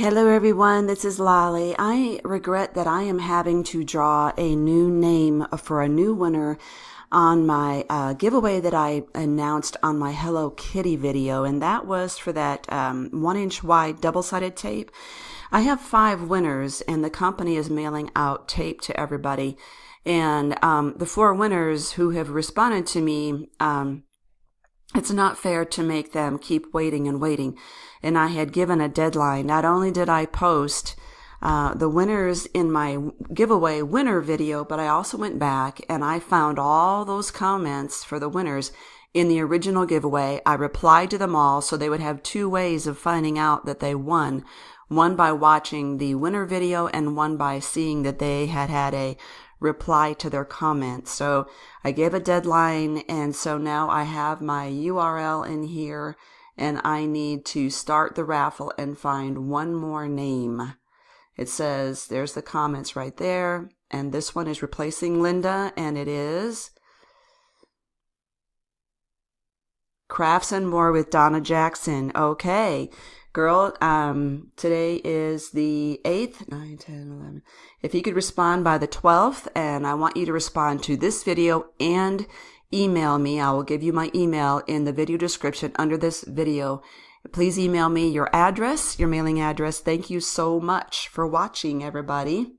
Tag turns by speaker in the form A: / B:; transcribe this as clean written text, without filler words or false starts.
A: Hello everyone, this is Lolly. I regret that I am having to draw a new name for a new winner on my giveaway that I announced on my Hello Kitty video, and that was for that 1-inch wide double-sided tape. I have 5 winners, and the company is mailing out tape to everybody. And the 4 winners who have responded to me, it's not fair to make them keep waiting and waiting. And I had given a deadline. Not only did I post the winners in my giveaway winner video, but I also went back and I found all those comments for the winners in the original giveaway. I replied to them all so they would have 2 ways of finding out that they won. One by watching the winner video and one by seeing that they had a reply to their comments. So I gave a deadline, and so now I have my URL in here, and I need to start the raffle and find one more name. It says, there's the comments right there, and this one is replacing Linda, and it is Crafts and More with Donna Jackson. Okay. Girl, today is the 8th, 9, 10, 11. If you could respond by the 12th, and I want you to respond to this video and email me. I will give you my email in the video description under this video. Please email me your address, your mailing address. Thank you so much for watching, everybody.